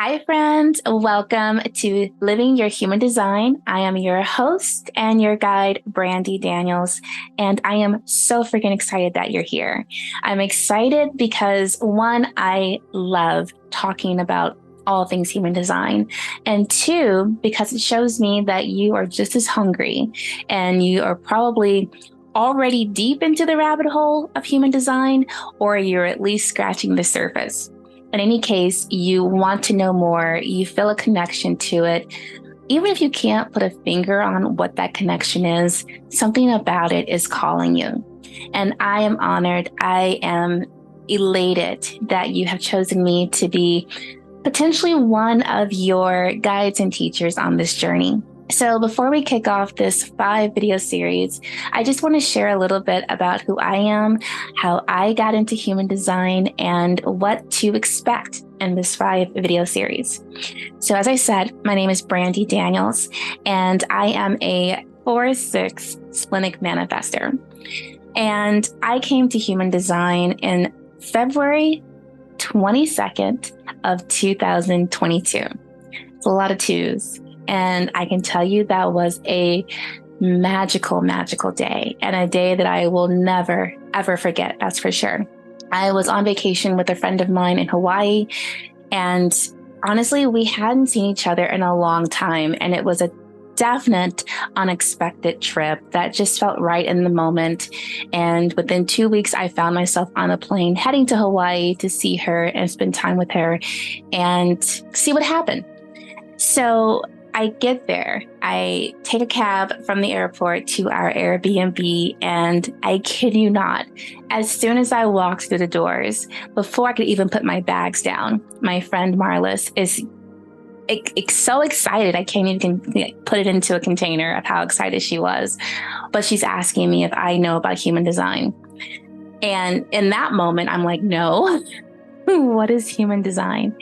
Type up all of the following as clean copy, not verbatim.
Hi, friends. Welcome to Living Your Human Design. I am your host and your guide, Brandi Daniels, and I am so freaking excited that you're here. I'm excited because one, I love talking about all things human design, and two, because it shows me that you are just as hungry and you are probably already deep into the rabbit hole of human design, or you're at least scratching the surface. In any case, you want to know more, you feel a connection to it. Even if you can't put a finger on what that connection is, something about it is calling you. And I am honored. I am elated that you have chosen me to be potentially one of your guides and teachers on this journey. So before we kick off this 5-video series, I just want to share a little bit about who I am, how I got into human design, and what to expect in this 5-video series. So as I said, my name is Brandi Daniels, and I am a 4/6 splenic manifester. And I came to human design in February 22nd of 2022. It's a lot of twos. And I can tell you that was a magical, magical day, and a day that I will never, ever forget. That's for sure. I was on vacation with a friend of mine in Hawaii, and honestly, we hadn't seen each other in a long time. And it was a definite unexpected trip that just felt right in the moment. And within 2 weeks, I found myself on a plane heading to Hawaii to see her and spend time with her and see what happened. So I get there, I take a cab from the airport to our Airbnb, and I kid you not, as soon as I walked through the doors, before I could even put my bags down, my friend Marlis is so excited I can't even put it into a container of how excited she was. But she's asking me if I know about human design. And in that moment, I'm like, no, what is human design?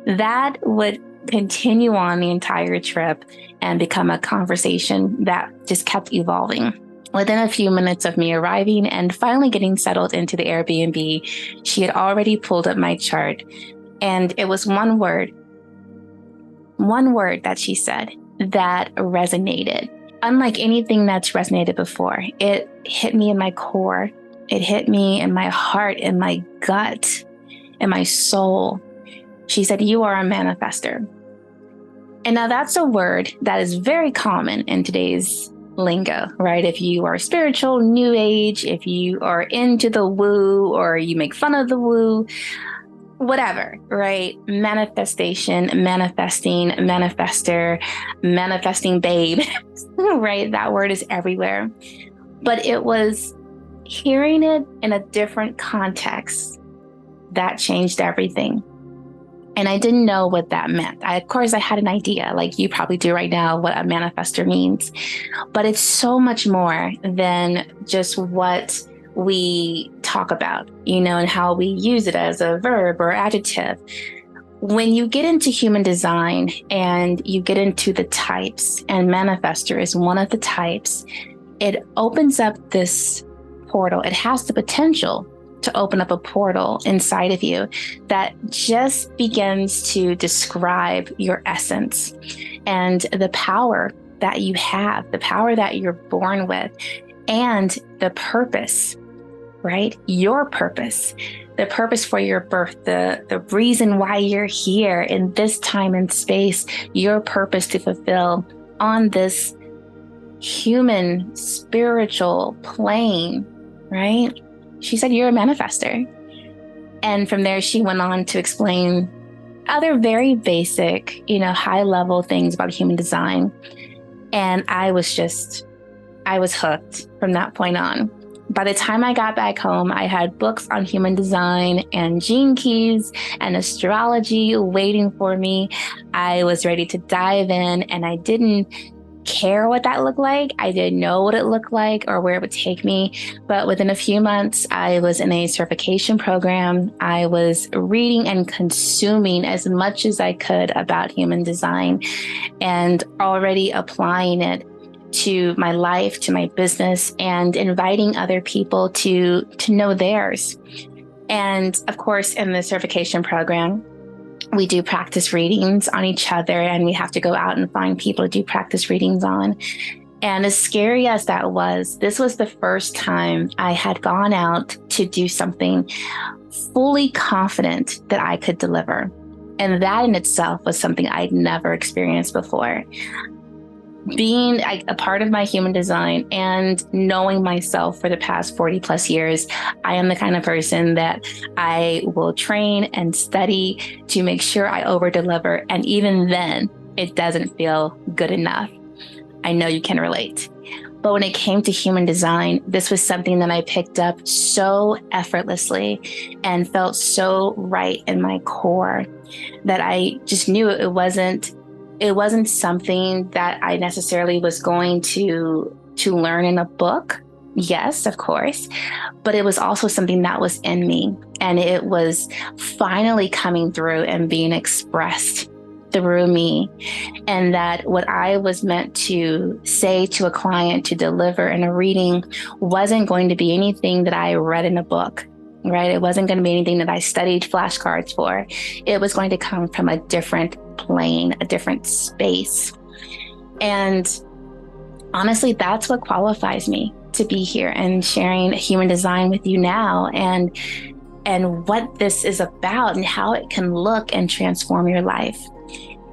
That would continue on the entire trip and become a conversation that just kept evolving. Within a few minutes of me arriving and finally getting settled into the Airbnb, she had already pulled up my chart, and it was one word that she said that resonated. Unlike anything that's resonated before, it hit me in my core. It hit me in my heart, in my gut, in my soul. She said, "You are a manifester." And now that's a word that is very common in today's lingo, right? If you are spiritual, new age, if you are into the woo or you make fun of the woo, whatever, right? Manifestation, manifesting, manifester, manifesting babe, right? That word is everywhere. But it was hearing it in a different context that changed everything. And I didn't know what that meant. Of course, I had an idea, like you probably do right now, what a manifester means. But it's so much more than just what we talk about, and how we use it as a verb or adjective. When you get into human design and you get into the types, and manifester is one of the types, it opens up this portal. It has the potential to open up a portal inside of you that just begins to describe your essence and the power that you have, the power that you're born with, and the purpose, right? Your purpose, the purpose for your birth, the reason why you're here in this time and space, your purpose to fulfill on this human spiritual plane, right? She said, "You're a manifester." And from there, she went on to explain other very basic, high level things about human design. And I was hooked from that point on. By the time I got back home, I had books on human design and gene keys and astrology waiting for me. I was ready to dive in, and I didn't care what that looked like. I didn't know what it looked like or where it would take me. But within a few months, I was in a certification program. I was reading and consuming as much as I could about human design and already applying it to my life, to my business, and inviting other people to know theirs. And of course, in the certification program, we do practice readings on each other, and we have to go out and find people to do practice readings on. And as scary as that was, this was the first time I had gone out to do something fully confident that I could deliver. And that in itself was something I'd never experienced before. Being a part of my human design and knowing myself for the past 40 plus years, I am the kind of person that I will train and study to make sure I over deliver. And even then, it doesn't feel good enough. I know you can relate. But when it came to human design, this was something that I picked up so effortlessly and felt so right in my core that I just knew it wasn't something that I necessarily was going to learn in a book. Yes, of course, but it was also something that was in me, and it was finally coming through and being expressed through me. And that what I was meant to say to a client, to deliver in a reading, wasn't going to be anything that I read in a book, right? It wasn't going to be anything that I studied flashcards for. It was going to come from a different plane, a different space. And honestly, that's what qualifies me to be here and sharing human design with you now, and what this is about and how it can look and transform your life.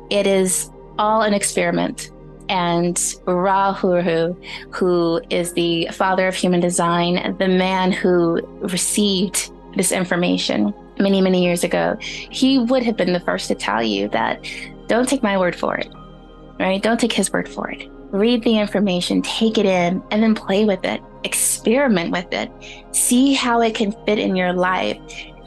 It is all an experiment. And Ra-Uru, who is the father of human design, the man who received this information many, many years ago, he would have been the first to tell you that don't take my word for it, right? Don't take his word for it. Read the information, take it in, and then play with it. Experiment with it. See how it can fit in your life.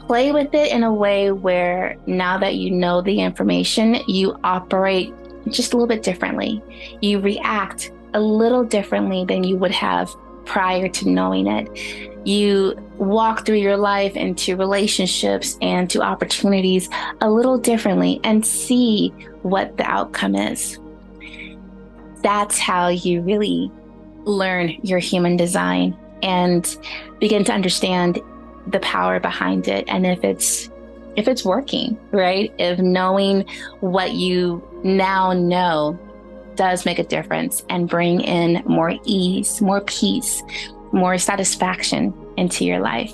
Play with it in a way where now that you know the information, you operate just a little bit differently. You react a little differently than you would have prior to knowing it. You walk through your life into relationships and to opportunities a little differently and see what the outcome is. That's how you really learn your human design and begin to understand the power behind it, and if it's working, right? If knowing what you now know does make a difference and bring in more ease, more peace, more satisfaction into your life.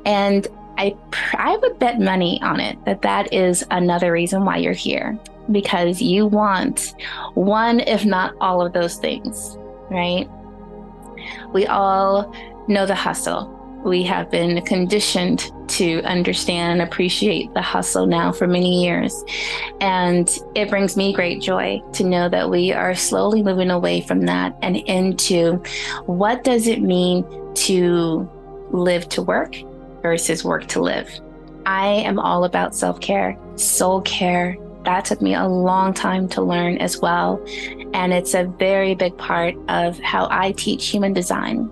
And I would bet money on it that is another reason why you're here, because you want one, if not all of those things, right? We all know the hustle. We have been conditioned to understand and appreciate the hustle now for many years. And it brings me great joy to know that we are slowly moving away from that and into what does it mean to live to work versus work to live. I am all about self-care, soul care. That took me a long time to learn as well. And it's a very big part of how I teach human design.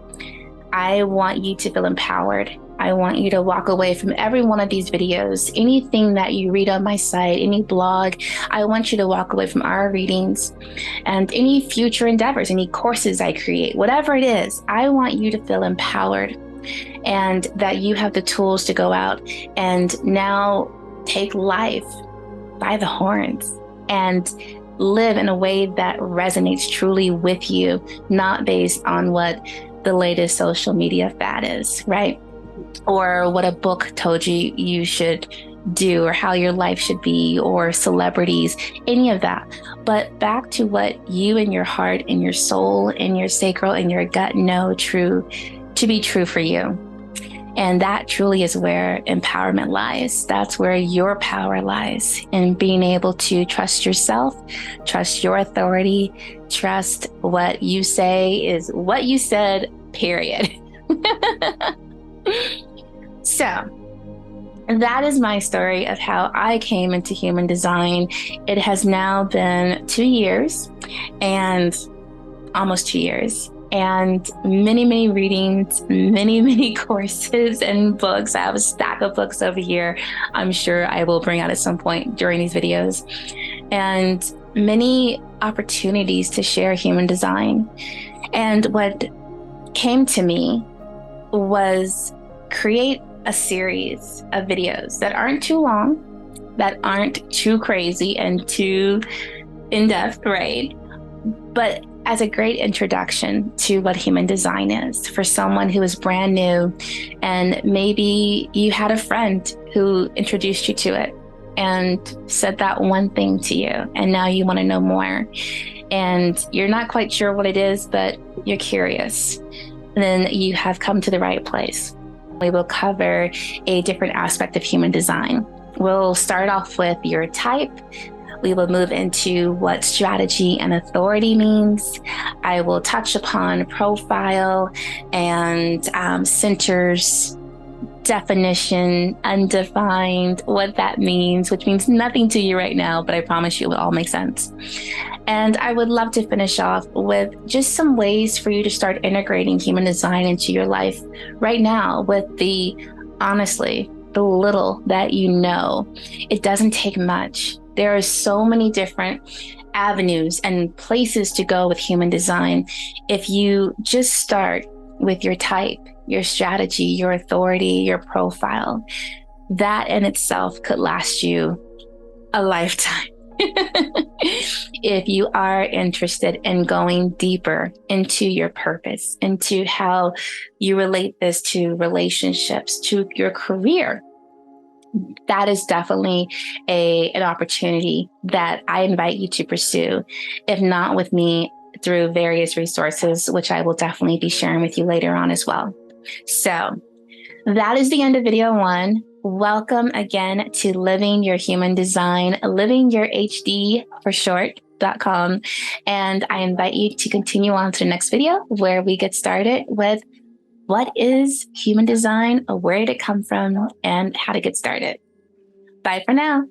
I want you to feel empowered. I want you to walk away from every one of these videos, anything that you read on my site, any blog. I want you to walk away from our readings and any future endeavors, any courses I create, whatever it is. I want you to feel empowered and that you have the tools to go out and now take life by the horns and live in a way that resonates truly with you, not based on what the latest social media fad is, right? Or what a book told you you should do, or how your life should be, or celebrities, any of that. But back to what you and your heart and your soul and your sacral and your gut know to be true for you. And that truly is where empowerment lies. That's where your power lies, in being able to trust yourself, trust your authority, trust what you say is what you said, period. So that is my story of how I came into human design. It has now been 2 years, and almost 2 years. And many, many readings, many, many courses and books. I have a stack of books over here. I'm sure I will bring out at some point during these videos. And many opportunities to share human design. And what came to me was create a series of videos that aren't too long, that aren't too crazy and too in depth, right? But as a great introduction to what human design is for someone who is brand new, and maybe you had a friend who introduced you to it and said that one thing to you, and now you want to know more, and you're not quite sure what it is, but you're curious, then you have come to the right place. We will cover a different aspect of human design. We'll start off with your type. We will move into what strategy and authority means. I will touch upon profile and centers, definition, undefined, what that means, which means nothing to you right now, but I promise you it will all make sense. And I would love to finish off with just some ways for you to start integrating human design into your life right now with honestly, the little that you know. It doesn't take much. There are so many different avenues and places to go with human design. If you just start with your type, your strategy, your authority, your profile, that in itself could last you a lifetime. If you are interested in going deeper into your purpose, into how you relate this to relationships, to your career, that is definitely an opportunity that I invite you to pursue, if not with me, through various resources, which I will definitely be sharing with you later on as well. So that is the end of video 1. Welcome again to Living Your Human Design, Living Your HD for short.com. And I invite you to continue on to the next video where we get started with what is human design, where did it come from, and how to get started. Bye for now.